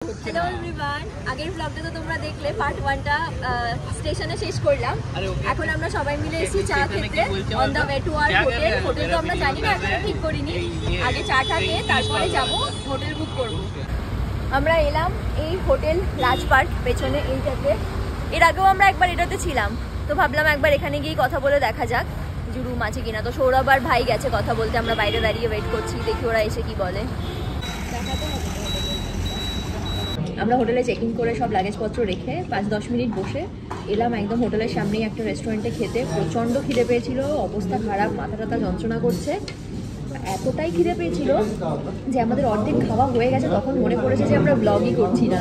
Hello everyone, আগের ব্লগটা তো তোমরা দেখলে পার্ট 1টা স্টেশনে শেষ করলাম। এখন আমরা সবাই মিলে এসেছি চা খেতে on the way to our hotel. Hotel তো আমরা জানি না, এখনো ঠিক করিনি। আগে চাটা খেয়ে তারপরে যাব হোটেল বুক করব। আমরা এলাম এই হোটেল রাজপার্ক পেছনে এইটাতে। এর আগেও আমরা একবার এটাতে ছিলাম, তো ভাবলাম একবার এখানে গিয়ে কথা বলে দেখা যাক যে রুম আছে কিনা। তো সৌরভ আর ভাই গেছে কথা বলতে, আমরা বাইরে দাঁড়িয়ে ওয়েট করছি, দেখি ওরা এসে কি বলে। আমরা হোটেলে চেক ইন করে সব লাগেজপত্র রেখে 5-10 মিনিট বসে এলাম একদম হোটেলের সামনেই একটা রেস্টুরেন্টে খেতে। প্রচণ্ড খিদে পেয়েছিল, অবস্থা খারাপ, মাথা টাথা যন্ত্রণা করছে। এতটাই খিদে পেয়েছিল যে আমাদের অর্ধেক খাওয়া হয়ে গেছে, তখন মনে পড়েছে যে আমরা ব্লগই করছি না,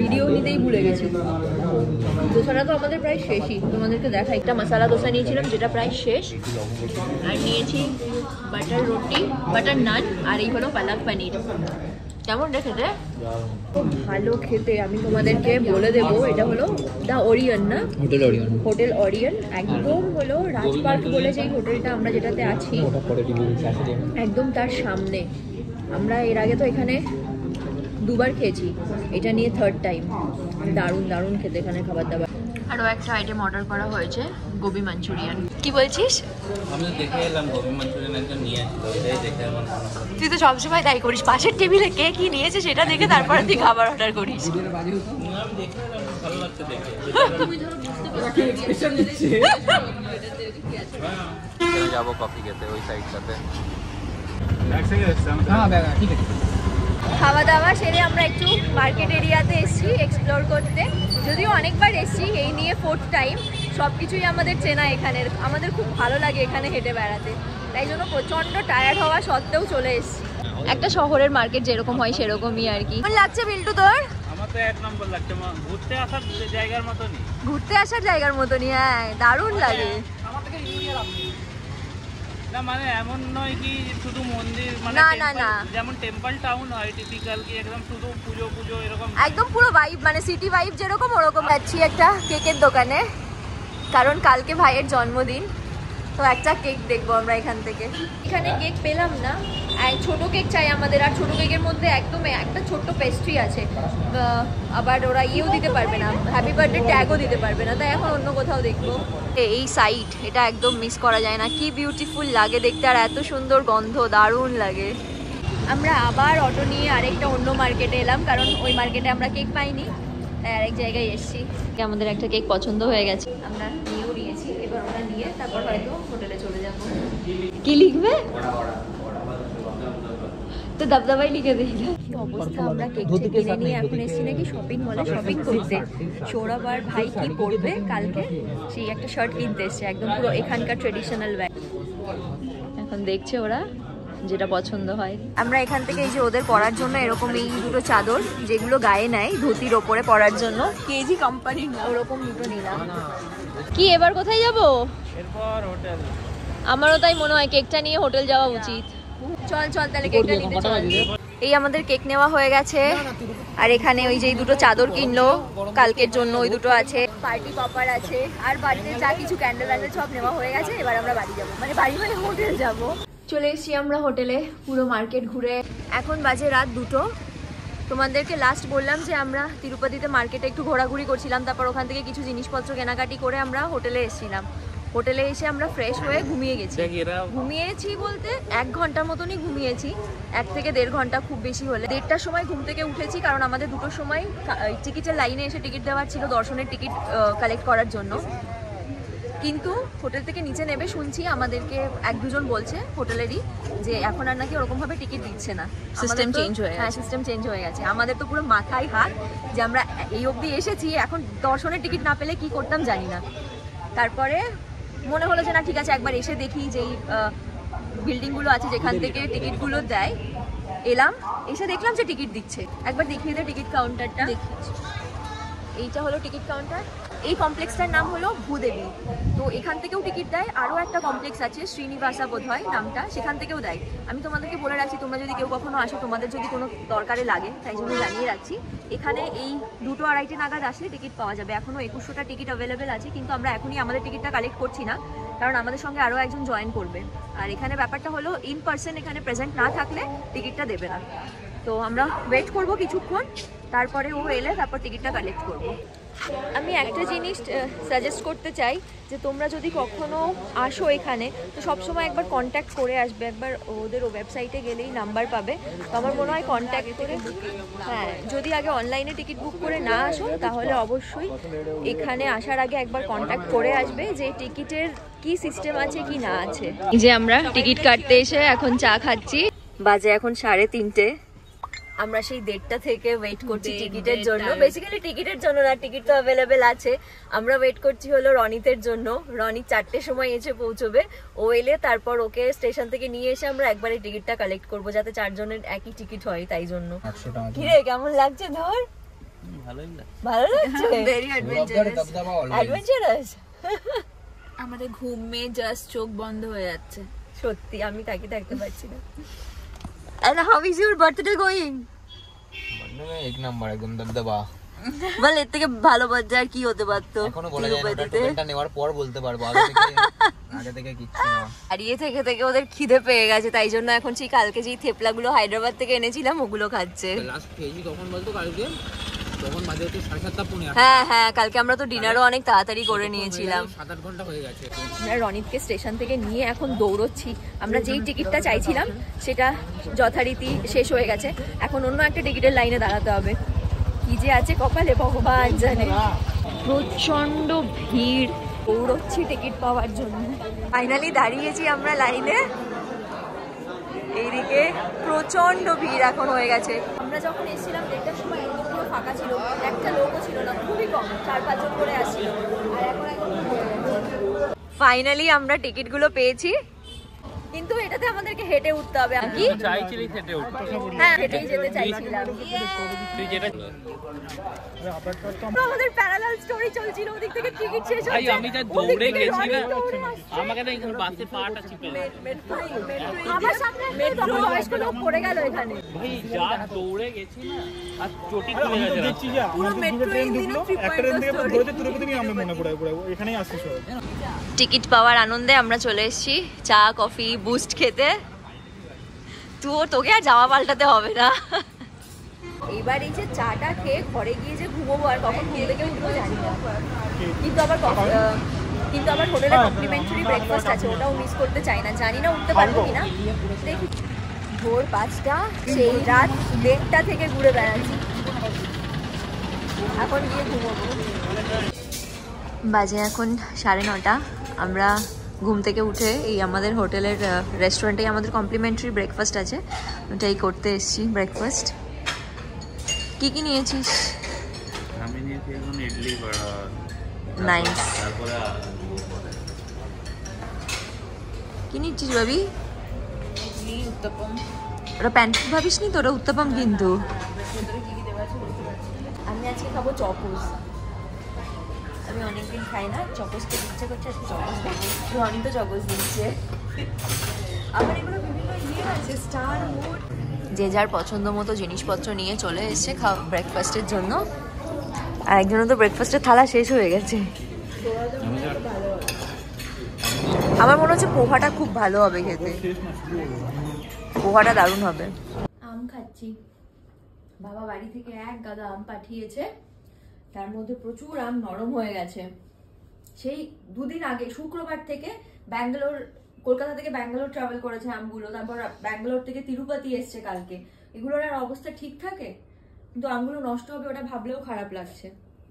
ভিডিও নিতেই ভুলে গেছি। দোসাটা তো আমাদের প্রায় শেষই, তোমাদেরকে দেখা। একটা মশলা দোসা নিয়েছিলাম যেটা প্রায় শেষ, আর নিয়েছি বাটার রুটি, বাটার নান, আর এই হলো পালক পনির। কেমন রে খেতে? খুব ভালো খেতে। আমি তোমাদেরকে বলে দেবো, এটা হলো দ্য ওরিয়ন, না হোটেল ওরিয়ন, একদম হলো রাজপার্ক বলে যেই হোটেলটা আমরা যেটাতে আছি একদম তার সামনে। আমরা এর আগে তো এখানে দুবার খেয়েছি, এটা নিয়ে থার্ড টাইম। দারুণ দারুণ খেতে এখানে খাবার দাবার। আরও একটা আইটেম অর্ডার করা হয়েছে, গোবি মাঞ্চুরিয়ান। কি বলছিস? আমি দেখে এলাম গোবি মাঞ্চুরিয়ান একজন নিয়ে আসলো, এটাই দেখে আমার মনে হলো। তুই তো সবসময় তাই করিস, পাশের টেবিলে কে কি নিয়েছে সেটা দেখে তারপরে তুই খাবার অর্ডার করিস। আমি দেখে এলাম, ভালো লাগছে দেখে। যাবো কফি খেতে ওই সাইডটাতে। ঠিক আছে। খাওয়া দাওয়া সেরে আমরা একটু মার্কেট এরিয়াতে এসেছি এক্সপ্লোর করতে। যদিও অনেকবার এসেছি, এই নিয়ে 4th টাইম। সব কিছুই আমাদের চেনা এখানের, আমাদের খুব ভালো লাগে এখানে হেঁটে বেড়াতে, তাই জন্য প্রচণ্ড টায়ার্ড হওয়া সত্ত্বেও চলে এসেছি। একটা শহরের মার্কেট যেরকম হয় সেরকমই আর কি। কেমন লাগছে বিল্টু তোর? আমার তো এক নম্বর লাগছে, ঘুরতে আসার জায়গার মতনই। ঘুরতে আসার জায়গার মতনই, হ্যাঁ দারুণ লাগে। আমার থেকে না মানে এমন নয় কি শুধু মন্দির, মানে না যেমন টেম্পল টাউন হয় টিপিক্যাল, কি একদম শুধু পুজো পুজো এরকম, একদম পুরো ভাইব, মানে সিটি ভাইব যেরকম ওরকম। যাচ্ছি একটা কেকের দোকানে, কারণ কালকে ভাইয়ের জন্মদিন, তো একটা কেক দেখবো আমরা এখান থেকে। এখানে কেক পেলাম না, ছোট কেক চাই আমাদের। আর ছোট কেকের মধ্যে একদম একটা ছোট্ট পেস্ট্রি আছে, আবার ওরা ইয়েও দিতে পারবে না, হ্যাপি বার্থডে ট্যাগও দিতে পারবে না, তাই এখন অন্য কোথাও দেখবো। এই সাইড এটা একদম মিস করা যায় না, কি বিউটিফুল লাগে দেখতে, আর এত সুন্দর গন্ধ, দারুণ লাগে। আমরা আবার অটো নিয়ে আরেকটা অন্য মার্কেটে এলাম, কারণ ওই মার্কেটে আমরা কেক পাইনি, তাই আরেক জায়গায় এসেছি। আমাদের একটা কেক পছন্দ হয়ে গেছে, আমরা নিয়েও নিয়েছি। এবার ওটা নিয়ে তারপর হয়তো হোটেলে চলে যাব। কি লিখবে? তো দাবদাবাই লিখে দিই। কি অবস্থা, আমরা কেক কিনে নিয়ে এখন এসেছি নাকি শপিং মলে শপিং করতে। সৌরভ আর ভাই কি পরবে কালকে, সেই একটা শার্ট কিনতে এসছে, একদম পুরো এখানকার ট্রেডিশনাল ওয়্যার। এখন দেখছে ওরা যেটা পছন্দ হয়। আমরা এখান থেকে এই যে ওদের পরার জন্য এরকম এই দুটো চাদর, যেগুলো গায়ে নেয় ধুতির ওপরে পরার জন্য, কেজি কোম্পানির ওরকম দুটো নিলাম। কি এবার কোথায় যাব? এরপর হোটেল। আমারও তাই মনে হয়, কেকটা নিয়ে হোটেল যাওয়া উচিত। চল চল তাহলে কেকটা নিতে চল। এই আমাদের কেক নেওয়া হয়ে গেছে, আর এখানে ওই যে দুটো চাদর কিনলো কালকের জন্য, ওই দুটো আছে, পার্টি পপার আছে, আর বাড়িতে যা কিছু ক্যান্ডেল আছে সব নেওয়া হয়ে গেছে। এবার আমরা বাড়ি যাবো, মানে বাড়ি মানে হোটেল যাব। চলে এসেছি আমরা হোটেলে, পুরো মার্কেট ঘুরে। এখন বাজে রাত 2টো। তোমাদেরকে লাস্ট বললাম যে আমরা তিরুপতিতে মার্কেটে একটু ঘোরাঘুরি করছিলাম, তারপর ওখান থেকে কিছু জিনিসপত্র কেনাকাটি করে আমরা হোটেলে এসেছিলাম। হোটেলে এসে আমরা ফ্রেশ হয়ে ঘুমিয়ে গেছি। ঘুমিয়েছি বলতে 1 ঘন্টার মতনই ঘুমিয়েছি, 1 থেকে 1.5 ঘন্টা খুব বেশি হলে। 1:30টার সময় ঘুম থেকে উঠেছি, কারণ আমাদের 2টোর সময় টিকিটের লাইনে এসে টিকিট দেওয়ার ছিল, দর্শনের টিকিট কালেক্ট করার জন্য। কিন্তু হোটেল থেকে নিচে নেবে শুনছি আমাদেরকে 1-2 জন বলছে হোটেলেরই যে এখন আর নাকি ওরকমভাবে টিকিট দিচ্ছে না, সিস্টেম চেঞ্জ হয়ে গেছে। হ্যাঁ, সিস্টেম চেঞ্জ হয়ে গেছে। আমাদের তো পুরো মাথায় হাত যে আমরা এই অবধি এসেছি, এখন দর্শনের টিকিট না পেলে কি করতাম জানি না। তারপরে মনে হলো যে না ঠিক আছে, একবার এসে দেখি যেই বিল্ডিংগুলো আছে যেখান থেকে টিকিটগুলো দেয়। এলাম, এসে দেখলাম যে টিকিট দিচ্ছে। একবার দেখিয়ে দে টিকিট কাউন্টারটা। এইটা হলো টিকিট কাউন্টার। এই কমপ্লেক্সটার নাম হলো ভূদেবী। তো এখান থেকেও টিকিট দেয়, আরও একটা কমপ্লেক্স আছে শ্রীনিবাসা বোধহয় নামটা, সেখান থেকেও দেয়। আমি তোমাদেরকে বলে রাখছি, তোমরা যদি কেউ কখনো আসো, তোমাদের যদি কোনো দরকারে লাগে, তাই জন্য জানিয়ে রাখছি। এখানে এই 2-2:30 নাগাদ আসলে টিকিট পাওয়া যাবে। এখনও 2100টা টিকিট অ্যাভেলেবেল আছে, কিন্তু আমরা এখনই আমাদের টিকিটটা কালেক্ট করছি না, কারণ আমাদের সঙ্গে আরও একজন জয়েন করবে। আর এখানে ব্যাপারটা হলো ইন পার্সন এখানে প্রেজেন্ট না থাকলে টিকিটটা দেবে না। তো আমরা ওয়েট করবো কিছুক্ষণ, তারপরে ও এলে তারপর টিকিটটা কালেক্ট করব। আমি একটা জিনিস সাজেস্ট করতে চাই যে তোমরা যদি কখনো আসো এখানে তো সবসময় একবার কন্ট্যাক্ট করে আসবে, একবার ওদের ওয়েবসাইটে গেলেই নাম্বার পাবে। তো আমার মনে হয় কন্ট্যাক্ট করে, হ্যাঁ, যদি আগে অনলাইনে টিকিট বুক করে না আসো তাহলে অবশ্যই এখানে আসার আগে একবার কন্ট্যাক্ট করে আসবে যে টিকিটের কি সিস্টেম আছে কি না আছে। এই যে আমরা টিকিট কাটতে এসে এখন চা খাচ্ছি, বাজে এখন 3:30। আমরা সেই 1:30 থেকে ওয়েট করছি টিকিটের জন্য, বেসিক্যালি টিকিটের জন্য না, টিকিট তো অ্যাভেলেবেল আছে। আমরা ওয়েট করছি হলো রনিতের জন্য। রনি 4টের সময় এসে পৌঁছবে, ও এলে তারপর ওকে স্টেশন থেকে নিয়ে এসে আমরা একবারে টিকিটটা কালেক্ট করবো, যাতে 4 জনের একই টিকিট হয়, তাই জন্য। কি রে, কেমন লাগছে? ধর ভালো লাগছে, ভেরি অ্যাডভেঞ্চারাস। আমাদের ঘুমে জাস্ট চোখ বন্ধ হয়ে যাচ্ছে, সত্যি আমি তাকিয়ে থাকতে পারছি না। And how is your birthday going? এক নাম্বার, একদম দবদবা। বল, এর থেকে ভালো বার্থডে আর কি হতে পারতো? এখনো বলা যায় না, টোকেনটা নেওয়ার পর বলতে পারবো, আগে থেকে কিচ্ছু না। আর ইয়ে থেকে ওদের খিদে পেয়ে গেছে, তাই জন্য এখন সেই কালকে যেই থেপলাগুলো হায়দ্রাবাদ থেকে এনেছিলাম ওগুলো খাচ্ছে। লাস্ট খেয়েছি কখন বলতো? কালকে তখন বাজে হচ্ছে 7:30। হ্যাঁ হ্যাঁ, কালকে আমরা তো ডিনারও অনেক তাড়াতাড়ি করে নিয়েছিলাম। 7-8 ঘন্টা হয়ে গেছে। আমরা রনিতকে স্টেশন থেকে নিয়ে এখন দৌড়চ্ছি। আমরা যেই টিকিটটা চাইছিলাম সেটা যথারীতি শেষ হয়ে গেছে, এখন অন্য একটা টিকিটের লাইনে দাঁড়াতে হবে। কি যে আছে কপালে ভগবান জানে। প্রচন্ড ভিড়, দৌড়চ্ছি টিকিট পাওয়ার জন্য। ফাইনালি দাঁড়িয়েছি আমরা লাইনে, এইদিকে প্রচন্ড ভিড় এখন হয়ে গেছে। আমরা যখন এসেছিলাম 1:30টার সময় একদম পুরো ফাঁকা ছিল, একটা লোকও ছিল না, খুবই কম, 4-5 জন করে আসছিল। আর এখন একদম ফাইনালি আমরা টিকিটগুলো পেয়েছি, কিন্তু এটাতে আমাদেরকে হেঁটে উঠতে হবে। আমি কি চাইছিলি হেঁটে উঠতে? হ্যাঁ, হেঁটেই যেতে চাইছিলাম। তুই যেটা আমাদের প্যারালাল স্টোরি চলছিল, ওদিক থেকে টিকিট শেষ হচ্ছে, আমি যা দৌড়ে গেছি না, আমাকে না এখানে বাসে পাটা চিপে আমার সামনে তখন বয়স্ক লোক পড়ে গেল এখানে। ভাই যা দৌড়ে গেছি না, আর চটি খুলে গেছে। দেখছি যে পুরো মেট্রো ট্রেন ঢুকলো, একটা ট্রেন থেকে ধরে তুলে নিয়ে আমরা মনে পড়ে এখানেই আসছি সব। টিকিট পাওয়ার আনন্দে আমরা চলে এসেছি চা কফি বুস্ট খেতে। তোকে আর জামা পাল্টাতে হবে না। এইবার এই যে চাটা খেয়ে ঘরে গিয়ে যে ঘুমোবো, আর কখন ঘুম থেকে উঠবো জানি না, কিন্তু আবার হোটেলে কমপ্লিমেন্টারি ব্রেকফাস্ট আছে, ওটাও মিস করতে চাই না। জানি না উঠতে পারবো কিনা, দেখি। ভোর 5টা, সেই রাত 1:30 থেকে ঘুরে বেড়াচ্ছি, এখন গিয়ে ঘুমোবো। বাজে এখন 9:30। আমরা ঘুম থেকে উঠে এই আমাদের হোটেলের রেস্টুরেন্টেই আমাদের কমপ্লিমেন্টারি ব্রেকফাস্ট আছে, ওটাই করতে এসেছি ব্রেকফাস্ট। কি নিয়েছিস? আমি নিয়েছি এখন ইডলি বড়া। নাইস। তারপরে কি নিচ্ছিস ভাবি? ইডলি উত্তপম। ওরা প্যান্টফুড ভাবিস নি তো, ওরা উত্তপম কিন্তু। আমি আজকে খাবো চকোস, আমি অনেকদিন খাই না, চকোস খেতে ইচ্ছে করছে, আজকে চকোস খাবো। রনি তো চকোস দিচ্ছে। আবার এগুলো বিভিন্ন ইয়ে আছে, স্টার মুড, যে যার পছন্দ মতো জিনিসপত্র নিয়ে চলে এসছে ব্রেকফাস্টের জন্য। আর একজনের তো ব্রেকফাস্টের থালা শেষ হয়ে গেছে। আমার মনে হচ্ছে পোহাটা খুব ভালো হবে খেতে, পোহাটা দারুণ হবে। আম খাচ্ছি, বাবা বাড়ি থেকে এক গাদা আম পাঠিয়েছে, তার মধ্যে প্রচুর আম নরম হয়ে গেছে। সেই 2 দিন আগে শুক্রবার থেকে কলকাতা থেকে ব্যাঙ্গালোর ট্রাভেল করেছে আমগুলো, তারপর ব্যাঙ্গালোর থেকে তিরুপতি এসছে কালকে। এগুলোর আর অবস্থা ঠিক থাকে, কিন্তু আমগুলো নষ্ট হবে ওটা ভাবলেও খারাপ লাগছে।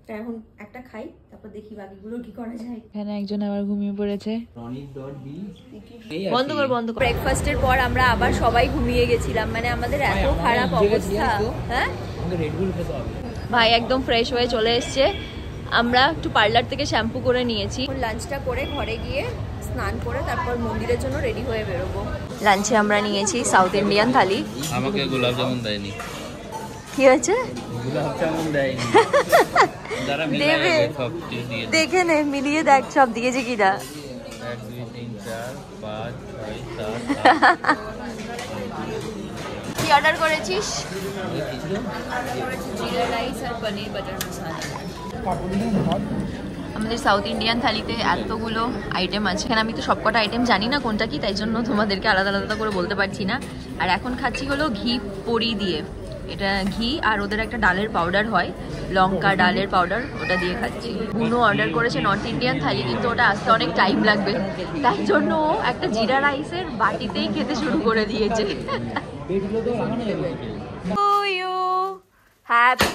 তাই এখন একটা খাই, তারপর দেখি বাকিগুলো কি করা যায়। এখানে একজন আবার ঘুমিয়ে পড়েছে। বন্ধ কর। ব্রেকফাস্টের পর আমরা আবার সবাই ঘুমিয়ে গেছিলাম, মানে আমাদের এত খারাপ অবস্থা। হ্যাঁ ভাই একদম ফ্রেশ হয়ে চলে এসছে। আমরা একটু পার্লার থেকে শ্যাম্পু করে নিয়েছি, লাঞ্চটা করে ঘরে গিয়ে স্নান করে তারপর মন্দিরের জন্য রেডি হয়ে বেরোবো। লাঞ্চে আমরা নিয়েছি সাউথ ইন্ডিয়ান থালি। আমাকে গোলাপ জামুন দেয়নি। কি হয়েছে? গোলাপ জামুন দেয়নি। দেবে, দেখে নে, মিলিয়ে দেখ সব দিয়েছে কিনা। 1 2 3 4 5 6 7 কি অর্ডার করেছিস? জিরা রাইস আর পনির বাটার মশলা। আমাদের সাউথ ইন্ডিয়ান থালিতে এতগুলো আইটেম আছে, এখানে আমি তো সবকটা আইটেম জানি না কোনটা কি, তাই জন্য তোমাদেরকে আলাদা আলাদা করে বলতে পারছি না। আর এখন খাচ্ছি হলো ঘি পড়ি দিয়ে, এটা ঘি আর ওদের একটা ডালের পাউডার হয়, লঙ্কা ডালের পাউডার, ওটা দিয়ে খাচ্ছি। বুনো অর্ডার করেছে নর্থ ইন্ডিয়ান থালি, কিন্তু ওটা আসতে অনেক টাইম লাগবে, তাই জন্য একটা জিরা রাইসের বাটিতেই খেতে শুরু করে দিয়েছে। হ্যাপি